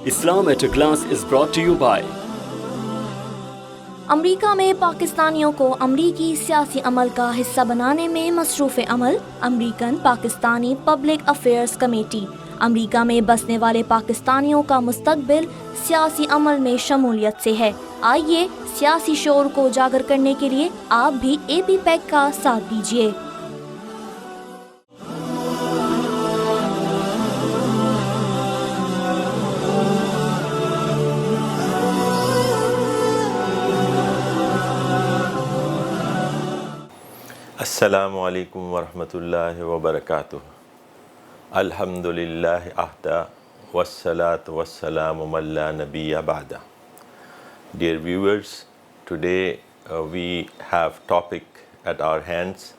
Islam at a Glance is brought to you by अमरीका में पाकिस्तानियों को अमरीकी सियासी अमल का हिस्सा बनाने में मसरूफ़ अमल American Pakistani public affairs committee. अमरीका में बसने वाले पाकिस्तानियों का मुस्तकबिल सियासी अमल में शमूलियत से है। आइए सियासी शोर को उजागर करने के लिए आप भी AP पैक का साथ दीजिए। Assalamu alaikum wa rahmatullahi wa barakatuh. Alhamdulillah ahda wassalatu wassalamu man la nabiyya ba'da. Dear viewers, today we have topic at our hands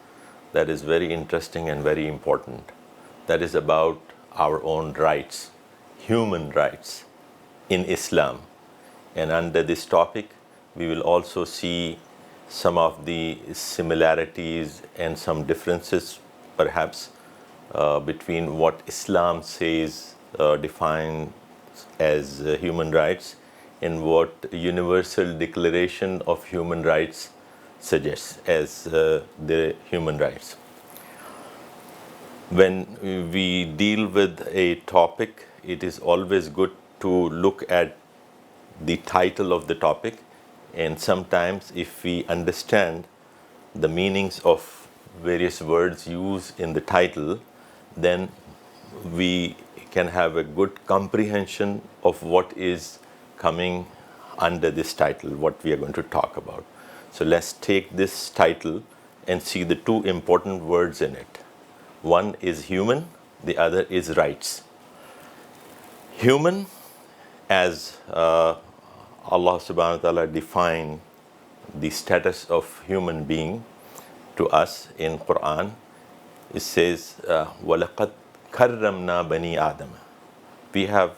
that is very interesting and very important. That is about our own rights, human rights in Islam. And under this topic, we will also see some of the similarities and some differences perhaps between what Islam says defines as human rights and what Universal Declaration of Human Rights suggests as the human rights. When we deal with a topic, it is always good to look at the title of the topic, and sometimes if we understand the meanings of various words used in the title, then we can have a good comprehension of what is coming under this title, what we are going to talk about. So let's take this title and see the two important words in it. One is human, the other is rights. Human, as Allah subhanahu wa ta'ala defined the status of human being to us in Quran. It says, وَلَقَدْ كَرَّمْنَا بَنِي آدَمَ. We have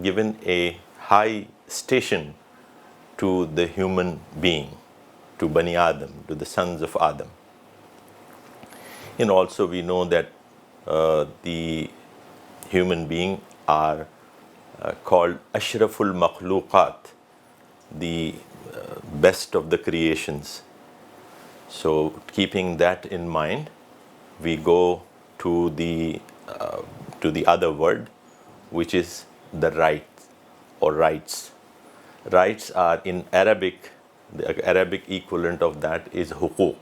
given a high station to the human being, to Bani Adam, to the sons of Adam. And also we know that the human being are called Ashraful Makhluqat, the best of the creations. So keeping that in mind, we go to the other word, which is the right or rights. Rights are in Arabic, the Arabic equivalent of that is huquq.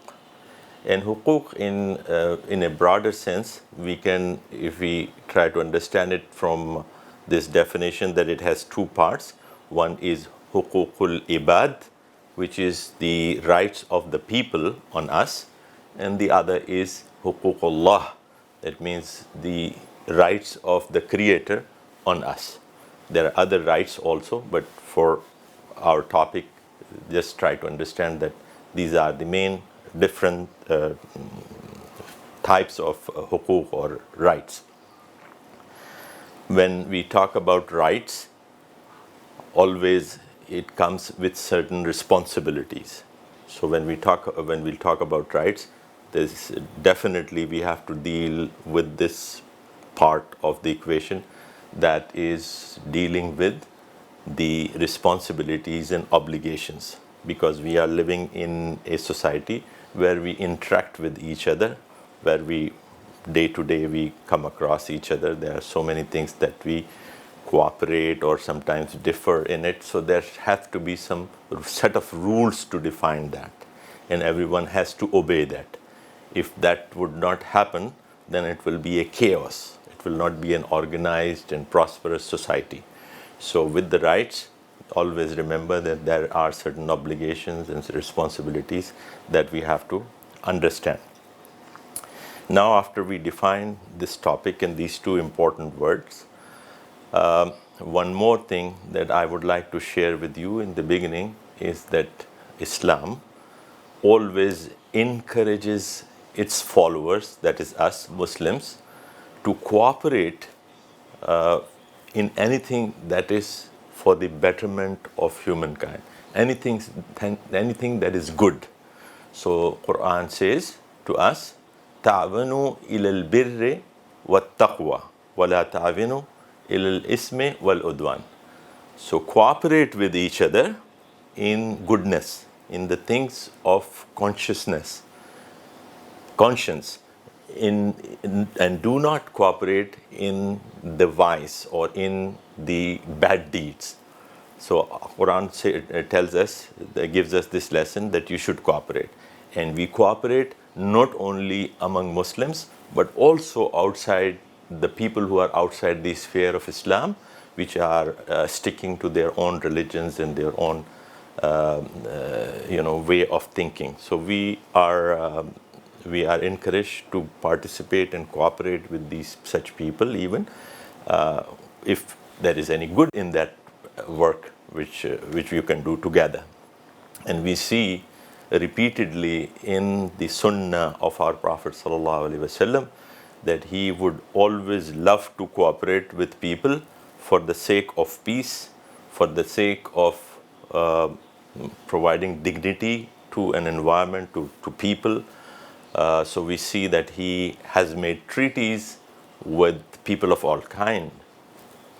And huquq in a broader sense, we can, if we try to understand it from this definition, that it has two parts. One is huququl ibad, which is the rights of the people on us, and the other is huququllah, that means the rights of the Creator on us. There are other rights also, but for our topic, just try to understand that these are the main different types of huquq or rights. When we talk about rights, always it comes with certain responsibilities. So when we'll talk about rights, there's definitely we have to deal with this part of the equation that is dealing with the responsibilities and obligations, because we are living in a society where we interact with each other, where we day to day we come across each other. There are so many things that we cooperate or sometimes differ in it, so there have to be some set of rules to define that, and everyone has to obey that. If that would not happen, then it will be a chaos. It will not be an organized and prosperous society. So with the rights, always remember that there are certain obligations and responsibilities that we have to understand. Now, after we define this topic and these two important words, one more thing that I would like to share with you in the beginning is that Islam always encourages its followers, that is us Muslims, to cooperate in anything that is for the betterment of humankind, anything that is good. So Quran says to us, ta'awanu ilal birri wat taqwa wa la ta'awanu ilal ismi wal udwan. So cooperate with each other in goodness, in the things of conscience, and do not cooperate in the vice or in the bad deeds. So Quran tells us, gives us this lesson that you should cooperate. And we cooperate not only among Muslims, but also outside, the people who are outside the sphere of Islam, which are sticking to their own religions and their own way of thinking. So we are encouraged to participate and cooperate with these such people, even if there is any good in that work which you can do together. And we see repeatedly in the Sunnah of our Prophet sallallahu alaihi wasallam that he would always love to cooperate with people for the sake of peace, for the sake of providing dignity to an environment, to people. So we see that he has made treaties with people of all kind.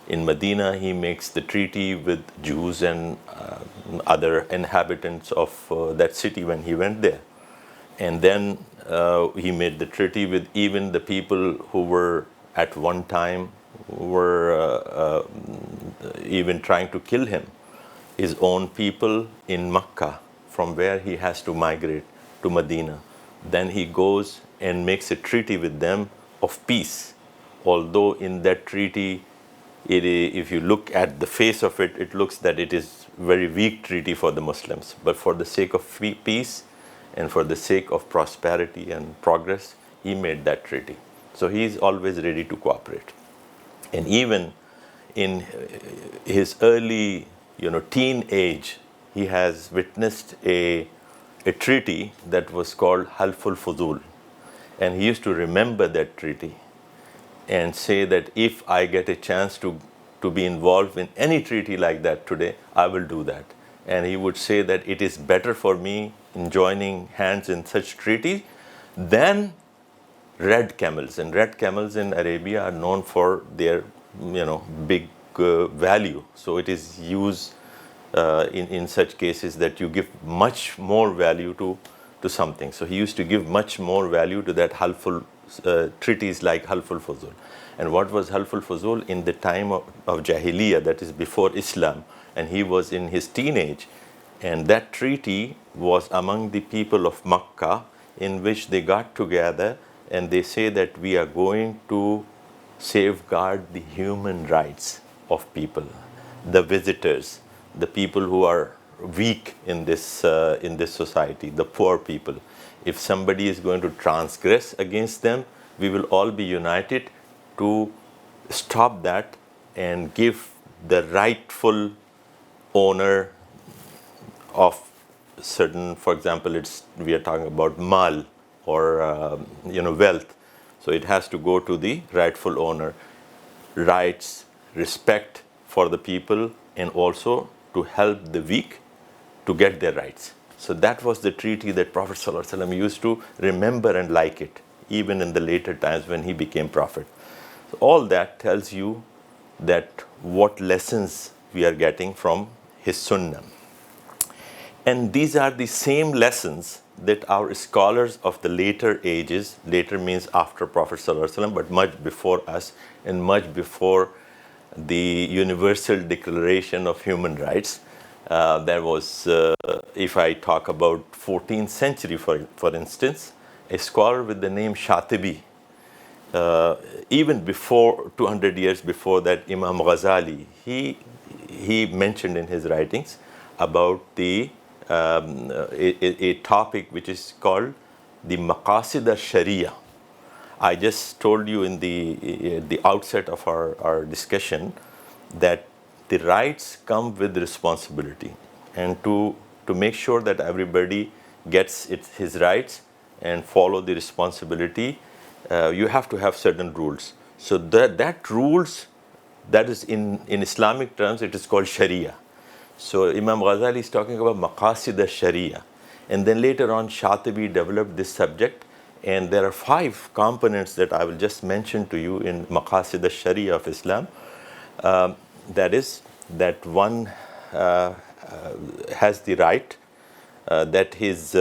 In Medina, he makes the treaty with Jews and other inhabitants of that city when he went there. And then he made the treaty with even the people who were at one time were even trying to kill him, his own people in Makkah, from where he has to migrate to Medina. Then he goes and makes a treaty with them of peace. Although in that treaty, if you look at the face of it, it looks that it is very weak treaty for the Muslims. But for the sake of peace and for the sake of prosperity and progress, he made that treaty. So he is always ready to cooperate. And even in his early, teen age, he has witnessed a treaty that was called Halful Fuzul. And he used to remember that treaty and say that if I get a chance to be involved in any treaty like that today, I will do that. And he would say that it is better for me in joining hands in such treaty than red camels. And red camels in Arabia are known for their, big value. So it is used in such cases that you give much more value to something. So he used to give much more value to that Halful treaties like Halful Fuzul. And what was Halful Fuzul? In the time of Jahiliyyah, that is before Islam, and he was in his teenage, and that treaty was among the people of Makkah, in which they got together and they say that we are going to safeguard the human rights of people, the visitors, the people who are weak in this society, the poor people. If somebody is going to transgress against them, we will all be united to stop that and give the rightful owner of certain, for example, we are talking about mal or wealth. So it has to go to the rightful owner. Rights, respect for the people, and also to help the weak to get their rights. So that was the treaty that Prophet ﷺ used to remember and like it, even in the later times when he became Prophet. So all that tells you that what lessons we are getting from his Sunnah. And these are the same lessons that our scholars of the later ages, later means after Prophet ﷺ, but much before us and much before the Universal Declaration of Human Rights. There was, if I talk about 14th century, for instance, a scholar with the name Shatibi, even before, 200 years before that, Imam Ghazali, he mentioned in his writings about a topic which is called the Maqasid al-Sharia. I just told you in the outset of our discussion that the rights come with responsibility, and to make sure that everybody gets his rights and follow the responsibility, you have to have certain rules. So that rules, that is in Islamic terms, it is called Sharia. So Imam Ghazali is talking about Maqasid al-Sharia. And then later on, Shatibi developed this subject, and there are 5 components that I will just mention to you in Maqasid al-Sharia of Islam. That is, that one has the right that his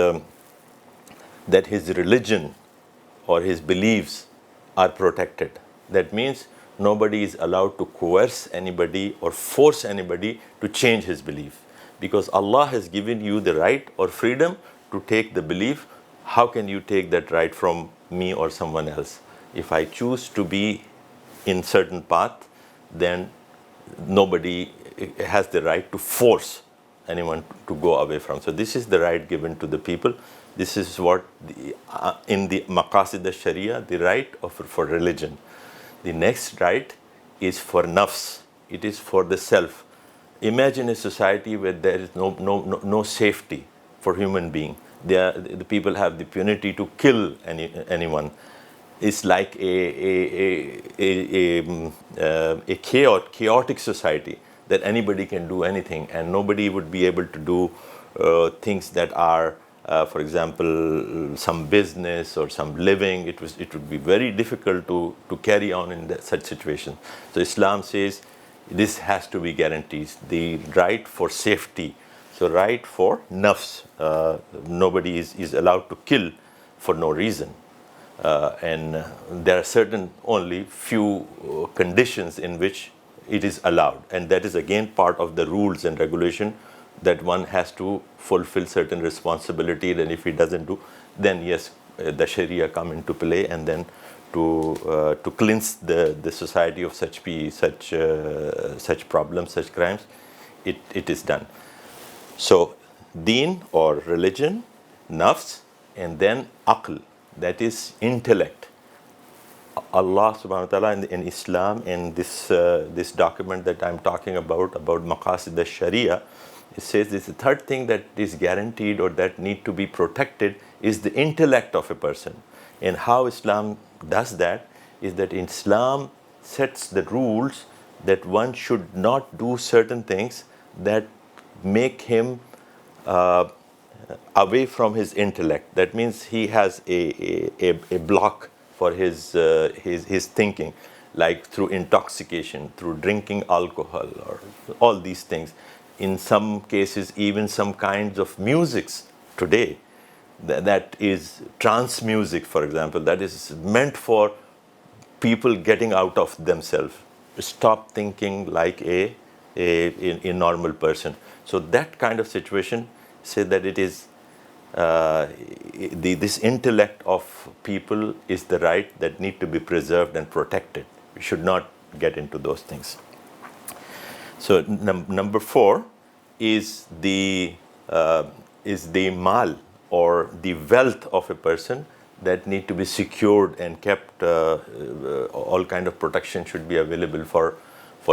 religion or his beliefs are protected. That means nobody is allowed to coerce anybody or force anybody to change his belief, because Allah has given you the right or freedom to take the belief. How can you take that right from me or someone else? If I choose to be in certain path, then nobody has the right to force anyone to go away from. So this is the right given to the people. This is what in the Maqasid al-Sharia, the right for religion. The next right is for nafs. It is for the self. Imagine a society where there is no safety for human being. The people have the impunity to kill anyone. It's like a chaotic society that anybody can do anything, and nobody would be able to do things that are, for example, some business or some living. It would be very difficult to carry on in such situation. So Islam says this has to be guaranteed. The right for safety, so right for nafs. Nobody is allowed to kill for no reason. And there are certain only few conditions in which it is allowed, and that is again part of the rules and regulation, that one has to fulfill certain responsibility, and if he doesn't do, then yes, the Sharia come into play, and then to cleanse the society of such problems, such crimes, it is done. So deen or religion, nafs, and then aql, that is intellect. Allah subhanahu wa ta'ala in Islam, in this document that I'm talking about Maqasid al-Sharia, it says this: the third thing that is guaranteed or that need to be protected is the intellect of a person. And how Islam does that is that Islam sets the rules that one should not do certain things that make him away from his intellect. That means he has a block for his thinking, like through intoxication, through drinking alcohol, or all these things. In some cases, even some kinds of musics today, that is trance music, for example, that is meant for people getting out of themselves, stop thinking like a normal person. So that kind of situation, say that it is this intellect of people is the right that need to be preserved and protected. We should not get into those things. So number 4 is the mal, or the wealth of a person, that need to be secured and kept. All kind of protection should be available for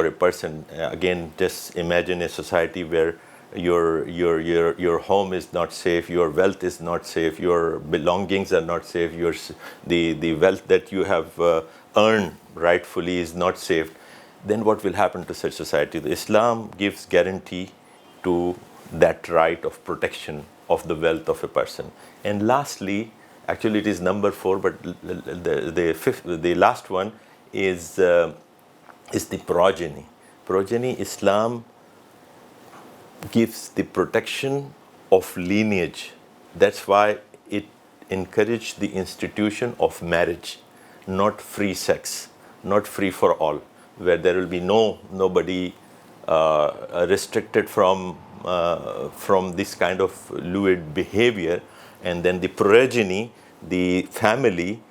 a person. Again, just imagine a society where your home is not safe, your wealth is not safe, your belongings are not safe, the wealth that you have earned rightfully is not safe. Then what will happen to such society? The Islam gives guarantee to that right of protection of the wealth of a person. And lastly, actually it is number 4, but the last one is the progeny. Progeny, Islam gives the protection of lineage. That's why it encouraged the institution of marriage, not free sex, not free for all, where there will be nobody restricted from this kind of lewd behavior. And then the progeny, the family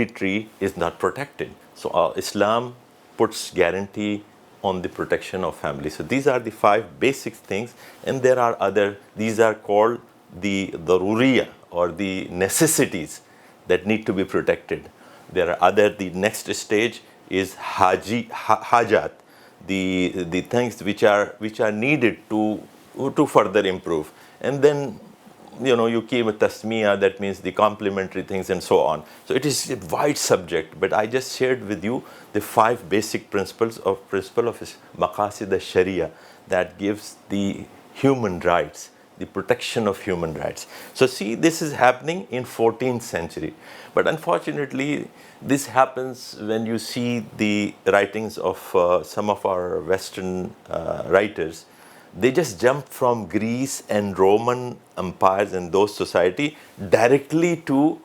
tree is not protected. So Islam puts guarantee on the protection of family. So these are the 5 basic things, and there are other. These are called the daruriya, or the necessities that need to be protected. There are other. The next stage is hajat, the things which are needed to further improve. And then you keep a tasmiya, that means the complementary things, and so on. So it is a wide subject, but I just shared with you the 5 basic principles of Maqasid al-Sharia that gives the human rights, the protection of human rights. So see, this is happening in 14th century. But unfortunately, this happens when you see the writings of some of our Western writers. They just jump from Greece and Roman empires and those society directly to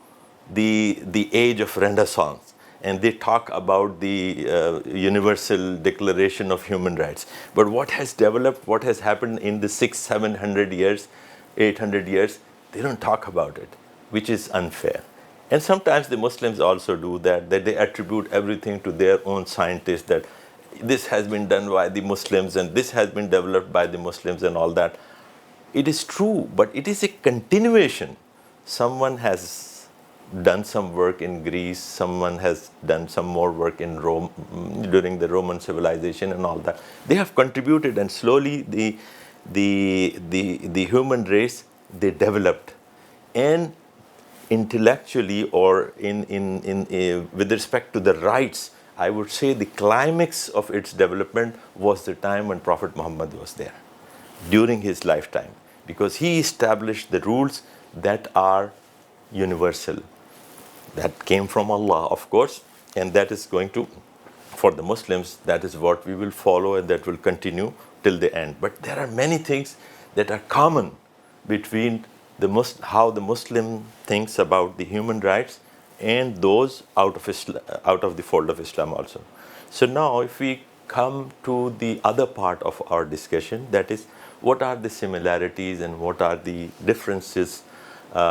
the age of Renaissance. And they talk about the Universal Declaration of Human Rights. But what has developed, what has happened in the 700 years, 800 years, they don't talk about it, which is unfair. And sometimes the Muslims also do that they attribute everything to their own scientists, that this has been done by the Muslims and this has been developed by the Muslims and all that. It is true, but it is a continuation. Someone has done some work in Greece, someone has done some more work in Rome during the Roman civilization and all that. They have contributed, and slowly the human race, they developed. And intellectually, or with respect to the rights, I would say the climax of its development was the time when Prophet Muhammad was there, during his lifetime, because he established the rules that are universal, that came from Allah, of course, and that is going to, for the Muslims, that is what we will follow, and that will continue till the end. But there are many things that are common between how the Muslim thinks about the human rights and those out of the fold of Islam also. So now if we come to the other part of our discussion, that is, what are the similarities and what are the differences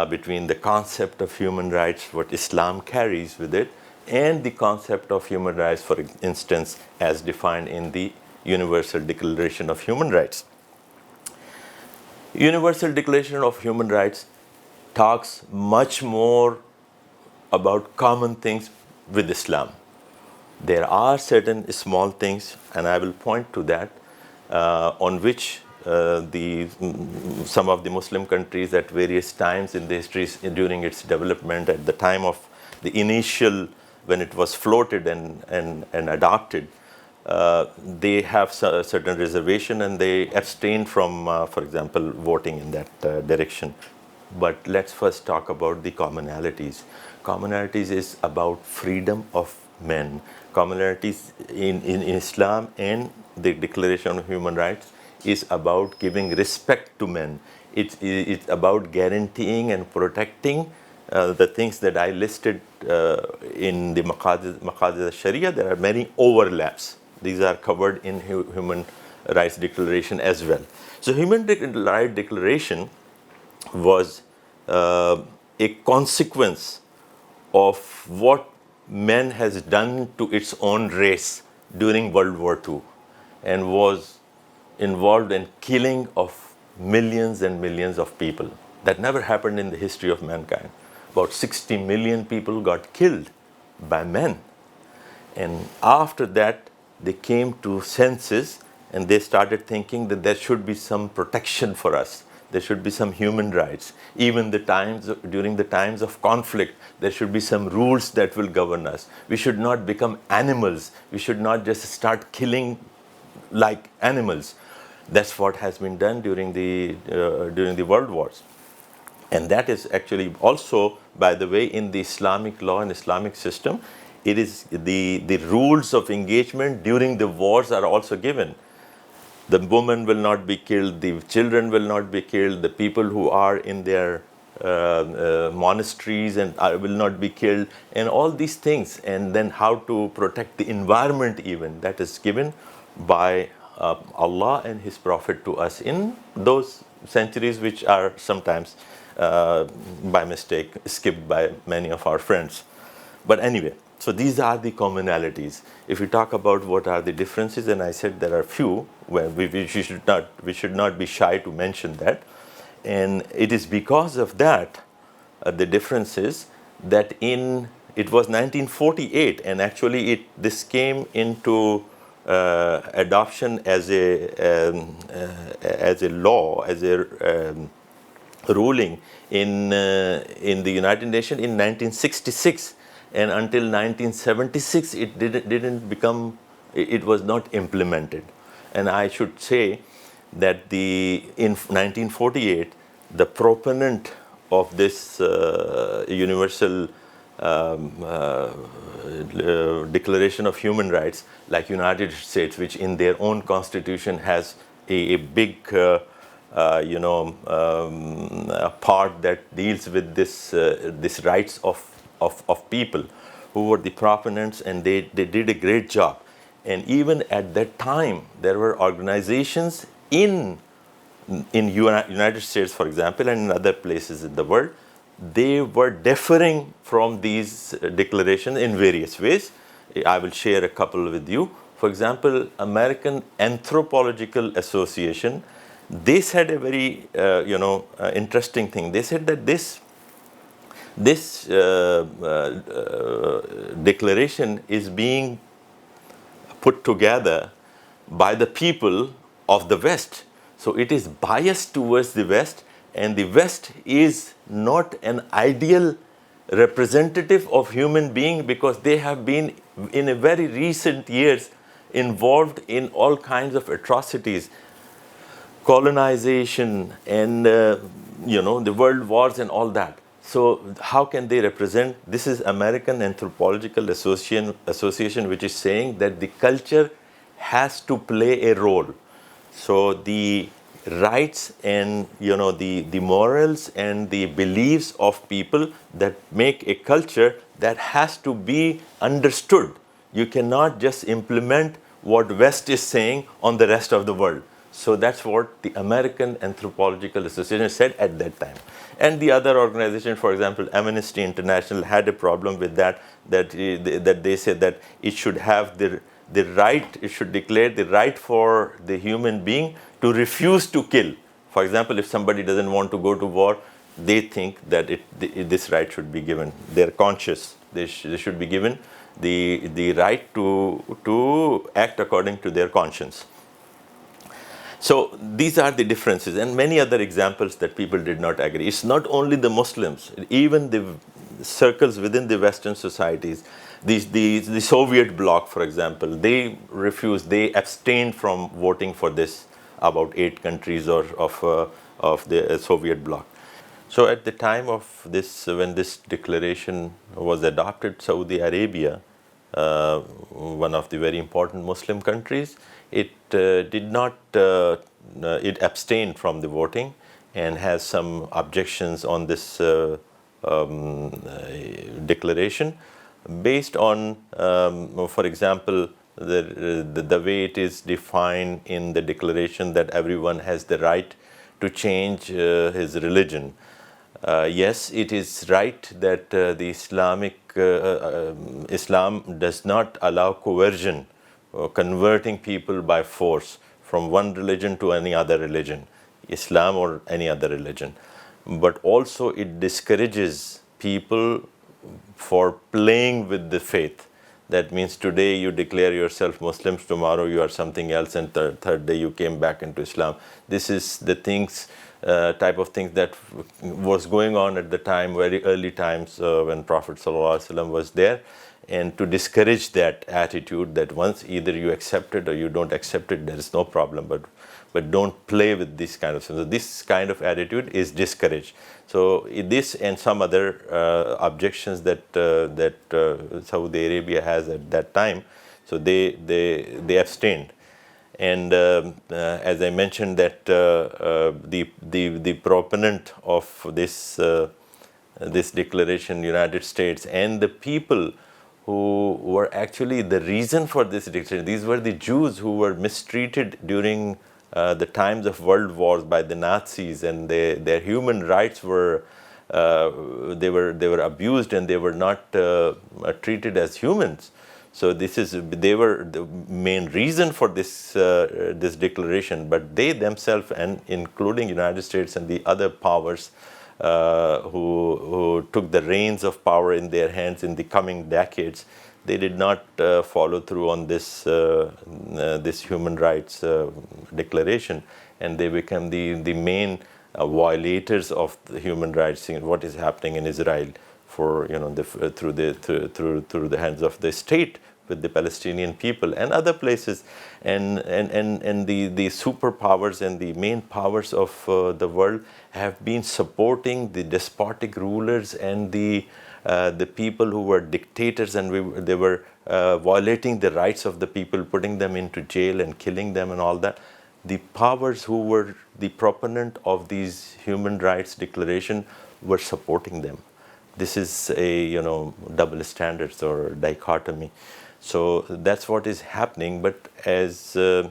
between the concept of human rights, what Islam carries with it, and the concept of human rights, for instance, as defined in the Universal Declaration of Human Rights. Universal Declaration of Human Rights talks much more about common things with Islam. There are certain small things, and I will point to that, on which some of the Muslim countries at various times in the history during its development, at the time of the initial, when it was floated and adopted, they have certain reservation and they abstain from, for example, voting in that direction. But let's first talk about the commonalities. Commonalities is about freedom of men. Commonalities in Islam and the Declaration of Human Rights is about giving respect to men. It's about guaranteeing and protecting the things that I listed in the Maqasid al-Sharia. There are many overlaps. These are covered in Human Rights Declaration as well. So Human Rights Declaration was a consequence of what man has done to its own race during World War II, and was involved in killing of millions and millions of people. That never happened in the history of mankind. About 60 million people got killed by men. And after that, they came to senses and they started thinking that there should be some protection for us. There should be some human rights. Even during the times of conflict, there should be some rules that will govern us. We should not become animals. We should not just start killing like animals. That's what has been done during the world wars. And that is actually also, by the way, in the Islamic law and Islamic system, it is the rules of engagement during the wars are also given. The woman will not be killed, the children will not be killed, the people who are in their monasteries and will not be killed, and all these things. And then how to protect the environment even, that is given by Allah and His Prophet to us in those centuries, which are sometimes by mistake skipped by many of our friends. But anyway, so these are the commonalities. If we talk about what are the differences, and I said there are few, well, we should not be shy to mention that. And it is because of that, the differences, that it was 1948, and actually this came into adoption as a law, as a ruling in the United Nations in 1966, and until 1976 it was not implemented. And I should say that in 1948, the proponent of this universal Declaration of Human Rights, like United States, which in their own constitution has a big a part that deals with this rights of people, who were the proponents, and they did a great job. And even at that time, there were organizations in United States, for example, and in other places in the world, they were differing from these declarations in various ways. I will share a couple with you. For example, American Anthropological Association, they said a very interesting thing. They said that this declaration is being put together by the people of the West. So it is biased towards the West, and the West is not an ideal representative of human being, because they have been in a very recent years involved in all kinds of atrocities, colonization, and the world wars and all that. So how can they represent? This is American Anthropological Association, which is saying that the culture has to play a role. So the rights and the morals and the beliefs of people that make a culture, that has to be understood. You cannot just implement what West is saying on the rest of the world. So that's what the American Anthropological Association said at that time. And the other organization, for example, Amnesty International, had a problem with that they said that it should have the right, it should declare the right for the human being to refuse to kill. For example, if somebody doesn't want to go to war, they think that this right should be given. They're conscious. They should be given the right to act according to their conscience. So these are the differences, and many other examples that people did not agree. It's not only the Muslims, even the circles within the Western societies. The Soviet bloc, for example, they refused, they abstained from voting for this, about 8 countries of the Soviet bloc. So at the time of this, when this declaration was adopted, Saudi Arabia, one of the very important Muslim countries, it it abstained from the voting and has some objections on this declaration, based on, for example, the way it is defined in the declaration, that everyone has the right to change his religion. Yes, it is right that the Islam does not allow coercion, converting people by force from one religion to any other religion, Islam or any other religion. But also it discourages people for playing with the faith. That means today you declare yourself Muslims, tomorrow you are something else, and third day you came back into Islam. This is the type of things that was going on at the time, very early times, when Prophet ﷺ was there, and to discourage that attitude, that once either you accept it or you don't accept it, there is no problem, but don't play with this kind of thing. So this kind of attitude is discouraged. So this and some other objections that Saudi Arabia has at that time, so they abstained. And as I mentioned, that the proponent of this declaration, United States, and the people who were actually the reason for this declaration, these were the Jews who were mistreated during the times of world wars by the Nazis, and their human rights were they were abused, and they were not treated as humans. So they were the main reason for this declaration, but they themselves, and including United States and the other powers who took the reins of power in their hands in the coming decades, they did not follow through on this human rights declaration, and they became the main violators of the human rights. What is happening in Israel, for through the hands of the state, with the Palestinian people and other places, and the superpowers and the main powers of the world have been supporting the despotic rulers and the people who were dictators, and they were violating the rights of the people, putting them into jail and killing them and all that. The powers who were the proponent of these human rights declaration were supporting them. This is a double standards or dichotomy. So that's what is happening. But as I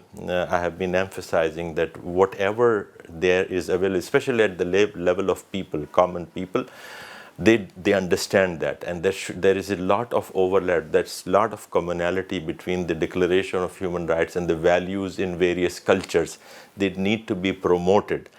have been emphasizing, that whatever there is available, especially at the level of people, common people, they understand that, and there is a lot of overlap. There's a lot of commonality between the Declaration of Human Rights and the values in various cultures. They need to be promoted.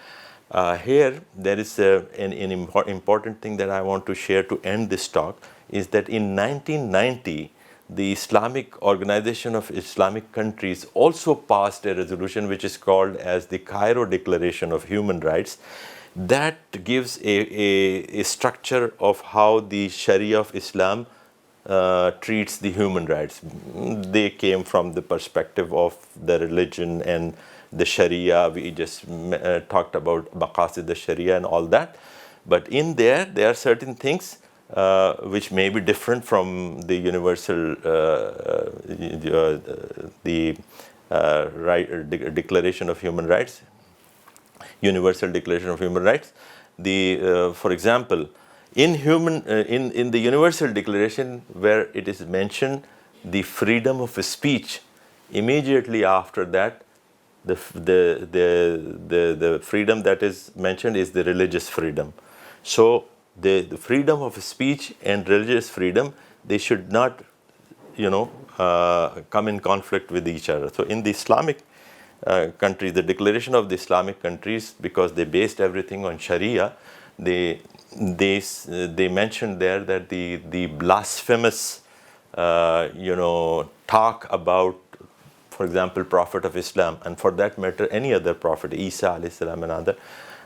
Here, there is an important thing that I want to share to end this talk, is that in 1990, the Islamic Organization of Islamic Countries also passed a resolution which is called as the Cairo Declaration of Human Rights. That gives a structure of how the Sharia of Islam treats the human rights. They came from the perspective of the religion and the Sharia. We just talked about Maqasid al-Sharia and all that. But in there are certain things which may be different from the universal Declaration of Human Rights. Universal Declaration of Human Rights. For example, in the Universal Declaration, where it is mentioned the freedom of speech, immediately after that, the freedom that is mentioned is the religious freedom. So the freedom of speech and religious freedom, they should not, come in conflict with each other. So in the Islamic countries, the declaration of the Islamic countries, because they based everything on Sharia, they mentioned there that the blasphemous talk about, for example, Prophet of Islam, and for that matter any other prophet, Isa alayhi salam and other,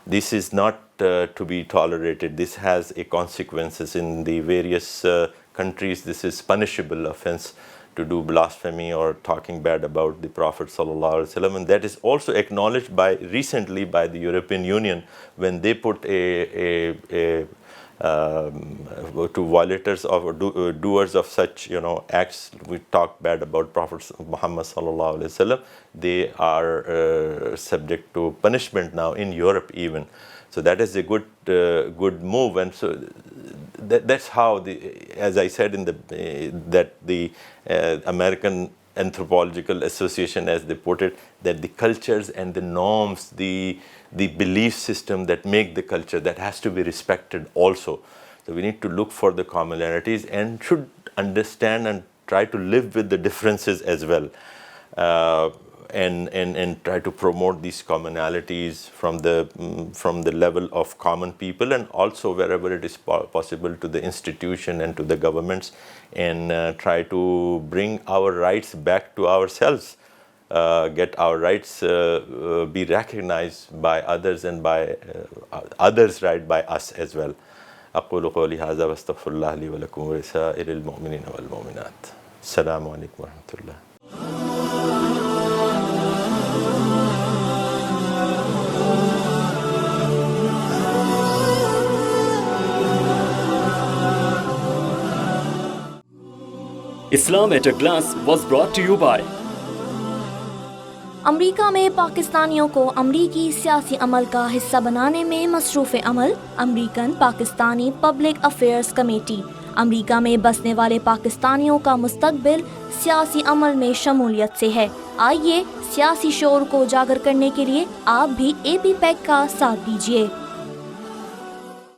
this is not to be tolerated. This has a consequences in the various countries. This is punishable offense to do blasphemy or talking bad about the Prophet sallallahu alaihi wasallam, and that is also acknowledged recently by the European Union when they put to violators or doers of such acts. We talk bad about Prophet Muhammad sallallahu alaihi wasallam. They are subject to punishment now in Europe even. So that is a good move, and so that's how as I said that the American Anthropological Association, as they put it, that the cultures and the norms, the belief system that make the culture, that has to be respected also. So we need to look for the commonalities and should understand and try to live with the differences as well, and try to promote these commonalities from the level of common people, and also wherever it is possible to the institution and to the governments, and try to bring our rights back to ourselves, get our rights be recognized by others, and by others right by us as well. أقول قولي هذا واستغفر الله لي ولكم ولسائر المؤمنين والمؤمنات. السلام عليكم ورحمة الله. Islam at a Glance was brought to you by अमरीका में पाकिस्तानियों को अमरीकी सियासी अमल का हिस्सा बनाने में मसरूफ़ अमल American Pakistani public affairs committee. अमरीका में बसने वाले पाकिस्तानियों का मुस्तकबिल सियासी अमल में शमूलियत से है। आइए सियासी शोर को उजागर करने के लिए आप भी AP पैक का साथ दीजिए।